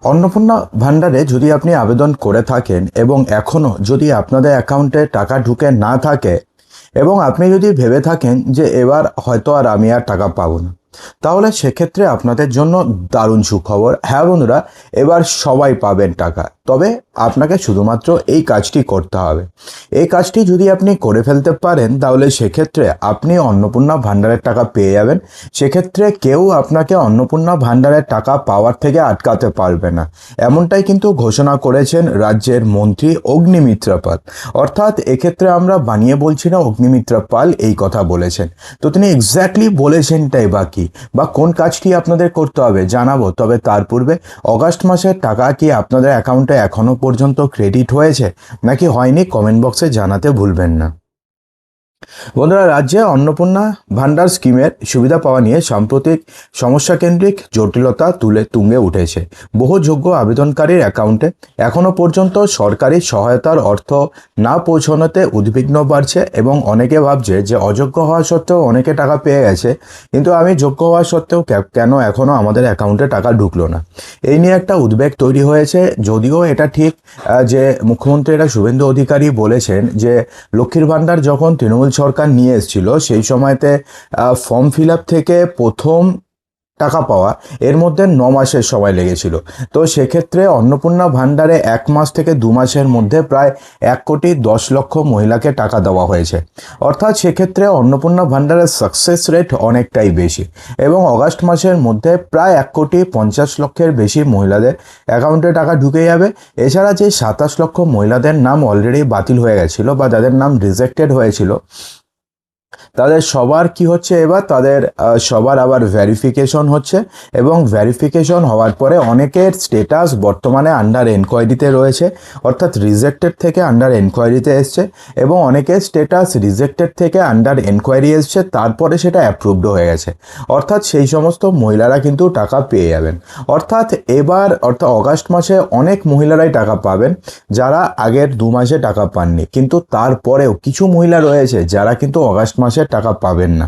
অন্নপূর্ণা ভান্ডারে যদি আপনি আবেদন করে থাকেন এবং এখনও যদি আপনাদের অ্যাকাউন্টে টাকা ঢুকে না থাকে এবং আপনি যদি ভেবে থাকেন যে এবার হয়তো আর আমি আর টাকা পাবো না, তাহলে সেক্ষেত্রে আপনাদের জন্য দারুণ সুখবর। হ্যাঁ বন্ধুরা, এবার সবাই পাবেন টাকা, তবে আপনাকে শুধুমাত্র এই কাজটি করতে হবে। এই কাজটি যদি আপনি করে ফেলতে পারেন তাহলে সেক্ষেত্রে আপনি অন্নপূর্ণা ভান্ডারের টাকা পেয়ে যাবেন। সেক্ষেত্রে কেউ আপনাকে অন্নপূর্ণা ভান্ডারের টাকা পাওয়ার থেকে আটকাতে পারবে না, এমনটাই কিন্তু ঘোষণা করেছেন রাজ্যের মন্ত্রী অগ্নিমিত্রা পাল। অর্থাৎ এক্ষেত্রে আমরা বানিয়ে বলছি না, অগ্নিমিত্রা পাল এই কথা বলেছেন। তো তিনি এক্স্যাক্টলি বলেছেনটাই বাকি বা কোন কাজটি আপনাদের করতে হবে জানাবো, তবে তার পূর্বে অগাস্ট মাসের টাকা কি আপনাদের অ্যাকাউন্টে এখনো পর্যন্ত ক্রেডিট হয়েছে নাকি হয়নি কমেন্ট বক্সে জানাতে ভুলবেন না। বন্ধুরা, রাজ্যে অন্নপূর্ণা ভান্ডার স্কিমের সুবিধা পাওয়া নিয়ে সাম্প্রতিক সমস্যাকেন্দ্রিক জটিলতা তুঙ্গে উঠেছে। বহু যোগ্য আবেদনকারীর অ্যাকাউন্টে এখনও পর্যন্ত সরকারি সহায়তার অর্থ না পৌঁছানোতে উদ্বিগ্ন বাড়ছে এবং অনেকে ভাবছে যে অযোগ্য হওয়া সত্ত্বেও অনেকে টাকা পেয়ে গেছে, কিন্তু আমি যোগ্য হওয়া সত্ত্বেও কেন এখনও আমাদের অ্যাকাউন্টে টাকা ঢুকলো না। এই নিয়ে একটা উদ্বেগ তৈরি হয়েছে। যদিও এটা ঠিক যে মুখ্যমন্ত্রী শুভেন্দু অধিকারী বলেছেন যে লক্ষ্মীর ভান্ডার যখন তৃণমূল সরকার নিয়ে এসেছিল সেই সময়তে ফর্ম ফিল আপ থেকে প্রথম টাকা পাওয়া এর মধ্যে 9 মাসের সময় লেগেছিল। তো সেক্ষেত্রে অন্নপূর্ণা ভান্ডারে 1 মাস থেকে 2 মাসের মধ্যে প্রায় 1,10,00,000 মহিলাকে টাকা দেওয়া হয়েছে। অর্থাৎ সেক্ষেত্রে অন্নপূর্ণা ভান্ডারের সাকসেস রেট অনেকটাই বেশি এবং অগাস্ট মাসের মধ্যে প্রায় 1,50,00,000 বেশি মহিলাদের অ্যাকাউন্টে টাকা ঢুকে যাবে। এছাড়া যে 27 লক্ষ মহিলাদের নাম অলরেডি বাতিল হয়ে গেছিল বা যাদের নাম রিজেক্টেড হয়েছিল, তাদের সবার কি হচ্ছে, এবার তাদের সবার আবার ভেরিফিকেশন হচ্ছে এবং ভেরিফিকেশন হওয়ার পরে অনেকের স্টেটাস বর্তমানে আন্ডার এনকোয়ারিতে রয়েছে, অর্থাৎ রিজেক্টেড থেকে আন্ডার এনকোয়ারিতে এসছে এবং অনেকের স্টেটাস রিজেক্টেড থেকে আন্ডার এনকোয়ারি এসছে, তারপরে সেটা অ্যাপ্রুভড হয়ে গেছে। অর্থাৎ সেই সমস্ত মহিলারা কিন্তু টাকা পেয়ে যাবেন। অর্থাৎ অগাস্ট মাসে অনেক মহিলারাই টাকা পাবেন যারা আগের 2 মাসে টাকা পাননি, কিন্তু তারপরেও কিছু মহিলা রয়েছে যারা কিন্তু অগাস্ট মাসে টাকা পাবেন না।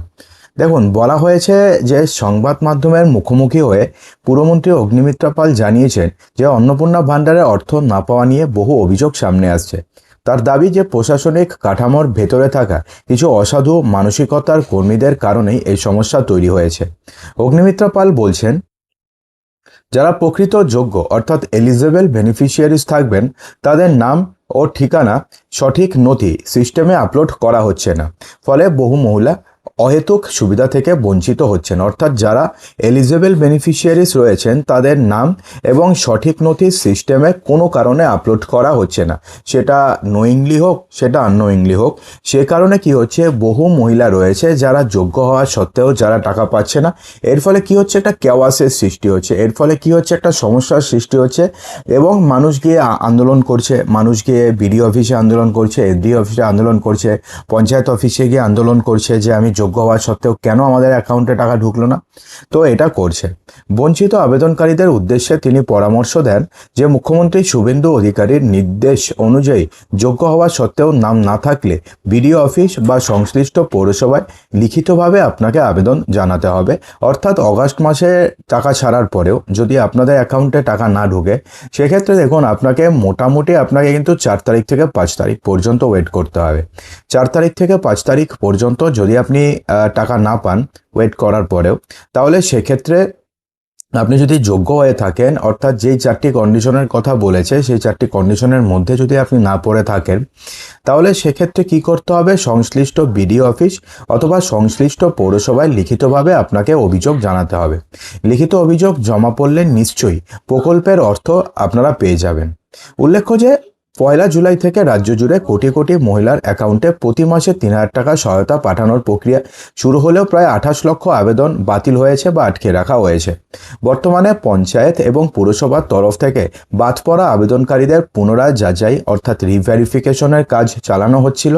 দেখুন, বলা হয়েছে যে সংবাদ মাধ্যমের মুখোমুখি হয়ে পুরমন্ত্রী অগ্নিমিত্রা পাল জানিয়েছেন যে অন্নপূর্ণা ভান্ডারে অর্থ না পাওয়া নিয়ে বহু অভিযোগ সামনে আসছে। তার দাবি যে প্রশাসনিক কাঠামোর ভেতরে থাকা কিছু অসাধু মানসিকতার কর্মীদের কারণেই এই সমস্যা তৈরি হয়েছে। অগ্নিমিত্রা পাল বলছেন, যারা প্রকৃত যোগ্য অর্থাৎ এলিজেবল বেনিফিশিয়ারিজ থাকবেন তাদের নাম ও ঠিকানা সঠিক নথি সিস্টেমে আপলোড করা হচ্ছে না, ফলে বহু মহিলা অহেতুক সুবিধা থেকে বঞ্চিত হচ্ছেন। অর্থাৎ যারা এলিজেবল বেনিফিশিয়ারিজ রয়েছেন তাদের নাম এবং সঠিক নথি সিস্টেমে কোনো কারণে আপলোড করা হচ্ছে না, সেটা নোয়িংলি হোক সেটা আননোয়িংলি হোক। সে কারণে কি হচ্ছে, বহু মহিলা রয়েছে যারা যোগ্য হওয়া সত্ত্বেও যারা টাকা পাচ্ছে না। এর ফলে কি হচ্ছে, একটা কেওয়াসের সৃষ্টি হচ্ছে, এর ফলে কি হচ্ছে, একটা সমস্যার সৃষ্টি হচ্ছে এবং মানুষ গিয়ে আন্দোলন করছে, মানুষ গিয়ে বিডিও অফিসে আন্দোলন করছে, এসডি অফিসে আন্দোলন করছে, পঞ্চায়েত অফিসে গিয়ে আন্দোলন করছে যে আমি যোগ্য হওয়া সত্ত্বেও কেন আমাদের অ্যাকাউন্টে টাকা ঢুকলো না। তো এটা করছে। বঞ্চিত আবেদনকারীদের উদ্দেশ্যে তিনি পরামর্শ দেন যে মুখ্যমন্ত্রী শুভেন্দু অধিকারীর নির্দেশ অনুযায়ী যোগ্য হওয়া সত্ত্বেও নাম না থাকলে বিডিও অফিস বা সংশ্লিষ্ট পৌরসভায় লিখিতভাবে আপনাকে আবেদন জানাতে হবে। অর্থাৎ অগাস্ট মাসে টাকা ছাড়ার পরেও যদি আপনাদের অ্যাকাউন্টে টাকা না ঢুকে, সেক্ষেত্রে দেখুন আপনাকে কিন্তু 4 তারিখ থেকে 5 তারিখ পর্যন্ত ওয়েট করতে হবে। 4 তারিখ থেকে 5 তারিখ পর্যন্ত যদি আপনি টাকা না পান ওয়েট করার পরেও, তাহলে সেক্ষেত্রে আপনি যদি যোগ্য হয়ে থাকেন, অর্থাৎ যেই 4টি কন্ডিশনের কথা বলেছে সেই 4টি কন্ডিশনের মধ্যে যদি আপনি না পড়ে থাকেন, তাহলে সেক্ষেত্রে কি করতে হবে, সংশ্লিষ্ট বিডিও অফিস অথবা সংশ্লিষ্ট পৌরসভায় লিখিতভাবে আপনাকে অভিযোগ জানাতে হবে। লিখিত অভিযোগ জমা পড়লে নিশ্চয়ই প্রকল্পের অর্থ আপনারা পেয়ে যাবেন। উল্লেখ্য যে 1 জুলাই থেকে রাজ্য জুড়ে কোটি কোটি মহিলার অ্যাকাউন্টে প্রতি মাসে 3,000 টাকা সহায়তা পাঠানোর প্রক্রিয়া শুরু হলেও প্রায় 28 লক্ষ আবেদন বাতিল হয়েছে বা আটকে রাখা হয়েছে। বর্তমানে পঞ্চায়েত এবং পুরসভার তরফ থেকে বাদ পড়া আবেদনকারীদের পুনরায় যাচাই অর্থাৎ রিভেরিফিকেশনের কাজ চালানো হচ্ছিল।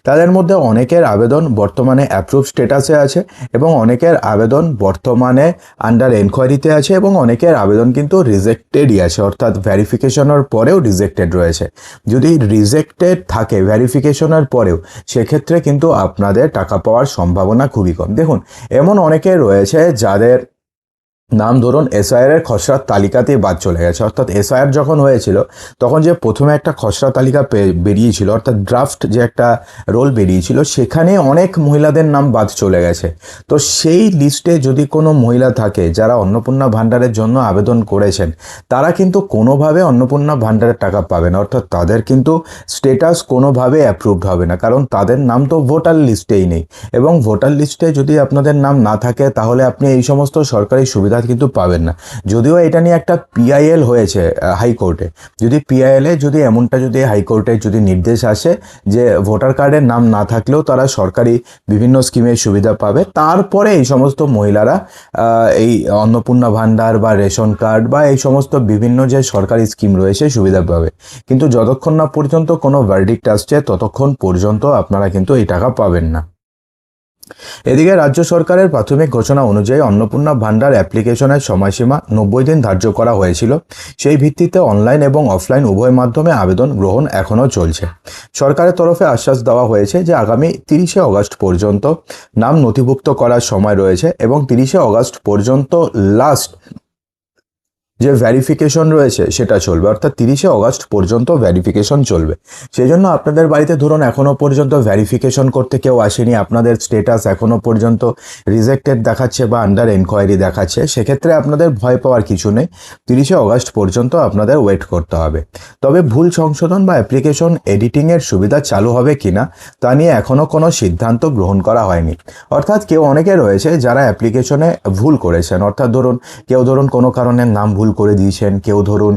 তাদের মধ্যে অনেকের আবেদন বর্তমানে অ্যাপ্রুভ স্ট্যাটাসে আছে এবং অনেকের আবেদন বর্তমানে আন্ডার এনকোয়ারিতে আছে এবং অনেকের আবেদন কিন্তু রিজেক্টেডই আছে, অর্থাৎ ভেরিফিকেশনের পরেও রিজেক্টেড রয়েছে। যদি রিজেক্টেড থাকে ভেরিফিকেশনের পরেও, সেক্ষেত্রে কিন্তু আপনাদের টাকা পাওয়ার সম্ভাবনা খুবই কম। দেখুন, এমন অনেকে রয়েছে যাদের নাম ধরুন এসআইআর এর খসড়া তালিকাতেই বাদ চলে গেছে, অর্থাৎ এসআইআর যখন হয়েছিল তখন যে প্রথমে একটা খসড়া তালিকা বেরিয়েছিল, অর্থাৎ ড্রাফট যে একটা রোল বেরিয়েছিল, সেখানে অনেক মহিলাদের নাম বাদ চলে গেছে। তো সেই লিস্টে যদি কোনো মহিলা থাকে যারা অন্নপূর্ণা ভাণ্ডারের জন্য আবেদন করেছেন, তারা কিন্তু কোনোভাবে অন্নপূর্ণা ভাণ্ডারের টাকা পাবে না, অর্থাৎ তাদের কিন্তু স্টেটাস কোনোভাবে অ্যাপ্রুভড হবে না, কারণ তাদের নাম তো ভোটার লিস্টেই নেই। এবং ভোটার লিস্টে যদি আপনাদের নাম না থাকে তাহলে আপনি এই সমস্ত সরকারি সুবিধা কিন্তু পাবেন না। যদিও এটা নিয়ে একটা পিআইএল হয়েছে হাইকোর্টে, যদি পিআইএল এ যদি এমনটা যদি হাইকোর্টে যদি নির্দেশ আসে যে ভোটার কার্ডের নাম না থাকলেও তারা সরকারি বিভিন্ন স্কিমের সুবিধা পাবে, তারপরে এই সমস্ত মহিলারা এই অন্নপূর্ণা ভাণ্ডার বা রেশন কার্ড বা এই সমস্ত বিভিন্ন যে সরকারি স্কিম রয়েছে সুবিধা পাবে। কিন্তু যতক্ষণ না পর্যন্ত কোনো ভার্ডিক্ট আসছে ততক্ষণ পর্যন্ত আপনারা কিন্তু এই টাকা পাবেন না। এদিকে রাজ্য সরকারের প্রাথমিক ঘোষণা অনুযায়ী অন্নপূর্ণা ভাণ্ডার অ্যাপ্লিকেশনের সময়সীমা 90 দিন ধার্য করা হয়েছিল। সেই ভিত্তিতে অনলাইন এবং অফলাইন উভয় মাধ্যমে আবেদন গ্রহণ এখনও চলছে। সরকারের তরফে আশ্বাস দেওয়া হয়েছে যে আগামী 30শে অগস্ট পর্যন্ত নাম নথিভুক্ত করার সময় রয়েছে এবং 30শে অগস্ট পর্যন্ত লাস্ট যে ভ্যারিফিকেশন রয়েছে সেটা চলবে, অর্থাৎ 30শে অগস্ট পর্যন্ত ভ্যারিফিকেশন চলবে। সেই জন্য আপনাদের বাড়িতে ধরুন এখনও পর্যন্ত ভ্যারিফিকেশন করতে কেউ আসেনি, আপনাদের স্টেটাস এখনও পর্যন্ত রিজেক্টেড দেখাচ্ছে বা আন্ডার এনকোয়ারি দেখাচ্ছে, সেক্ষেত্রে আপনাদের ভয় পাওয়ার কিছু নেই। 30শে অগস্ট পর্যন্ত আপনাদের ওয়েট করতে হবে। তবে ভুল সংশোধন বা অ্যাপ্লিকেশন এডিটিংয়ের সুবিধা চালু হবে কিনা তা নিয়ে এখনও কোনো সিদ্ধান্ত গ্রহণ করা হয়নি। অর্থাৎ কেউ অনেকে রয়েছে যারা অ্যাপ্লিকেশনে ভুল করেছেন, অর্থাৎ কেউ ধরুন কোনো কারণে নাম ভুল করে দিয়েছেন, কেউ ধরুন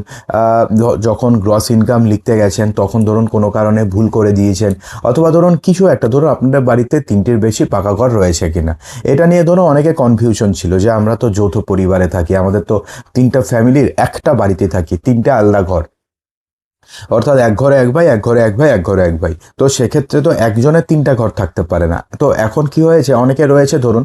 যখন গ্রস ইনকাম লিখতে গেছেন তখন ধরুন কোনো কারণে ভুল করে দিয়েছেন, অথবা ধরুন কিছু একটা ধরুন আপনাদের বাড়িতে 3টির বেশি পাকা ঘর রয়েছে কিনা, এটা নিয়ে ধরুন অনেকে কনফিউশন ছিল যে আমরা তো যৌথ পরিবারে থাকি, আমাদের তো 3টা ফ্যামিলির একটা বাড়িতে থাকি, 3টে আলাদা ঘর, অর্থাৎ এক ঘরে এক ভাই, এক ঘরে এক ভাই, এক ঘরে এক ভাই। তো সেক্ষেত্রে তো একজনের 3টা ঘর থাকতে পারে না। তো এখন কি হয়েছে, অনেকে রয়েছে ধরুন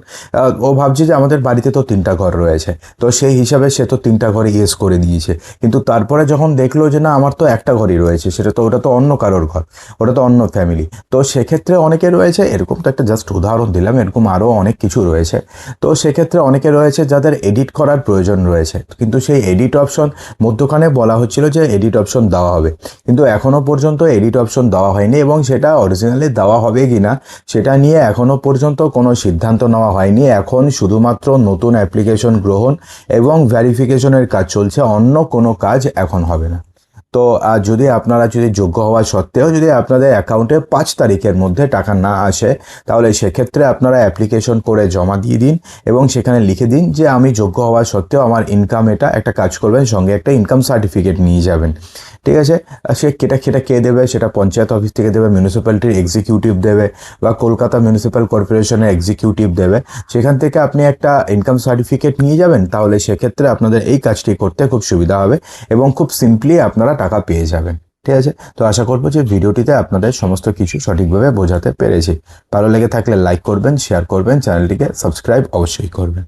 ও ভাবছে যে আমাদের বাড়িতে তো 3টা ঘর রয়েছে, তো সেই হিসাবে সে তো 3টা ঘরে ইয়েস করে দিয়েছে, কিন্তু তারপরে যখন দেখলো যে না আমার তো একটা ঘরই রয়েছে, ওটা তো অন্য কারোর ঘর, ওটা তো অন্য ফ্যামিলি। তো সেক্ষেত্রে অনেকে রয়েছে, এরকম তো একটা জাস্ট উদাহরণ দিলাম, এরকম আরও অনেক কিছু রয়েছে। তো সেক্ষেত্রে অনেকে রয়েছে যাদের এডিট করার প্রয়োজন রয়েছে, কিন্তু সেই এডিট অপশন মধ্যখানে বলা হচ্ছিল যে এডিট অপশন দেওয়া হবে, কিন্তু এখনও পর্যন্ত এডিট অপশন দেওয়া হয়নি এবং সেটা অরিজিনালি দেওয়া হবে কি না সেটা নিয়ে এখনও পর্যন্ত কোনো সিদ্ধান্ত নেওয়া হয়নি। এখন শুধুমাত্র নতুন অ্যাপ্লিকেশন গ্রহণ এবং ভ্যারিফিকেশনের কাজ চলছে, অন্য কোনো কাজ এখন হবে না। তো যদি আপনারা যোগ্য হওয়া সত্ত্বেও যদি আপনাদের অ্যাকাউন্টে 5 তারিখের মধ্যে টাকা না আসে, তাহলে সেক্ষেত্রে আপনারা অ্যাপ্লিকেশন করে জমা দিয়ে দিন এবং সেখানে লিখে দিন যে আমি যোগ্য হওয়া সত্ত্বেও আমার ইনকাম এটা একটা কাজ করবেন, সঙ্গে একটা ইনকাম সার্টিফিকেট নিয়ে যাবেন। ঠিক আছে, সেটা কে দেবে, সেটা পঞ্চায়েত অফিস থেকে দেবে, মিউনিসিপ্যালিটির এক্সিকিউটিভ দেবে বা কলকাতা মিউনিসিপ্যাল কর্পোরেশনের এক্সিকিউটিভ দেবে, সেখান থেকে আপনি একটা ইনকাম সার্টিফিকেট নিয়ে যাবেন, তাহলে সেক্ষেত্রে আপনাদের এই কাজটি করতে খুব সুবিধা হবে এবং খুব সিম্পলি আপনারা টাকা পেয়ে যাবেন। ঠিক আছে, তো আশা করবো যে ভিডিওটিতে আপনাদের সমস্ত কিছু সঠিকভাবে বোঝাতে পেরেছি। ভালো লেগে থাকলে লাইক করবেন, শেয়ার করবেন, চ্যানেলটিকে সাবস্ক্রাইব অবশ্যই করবেন।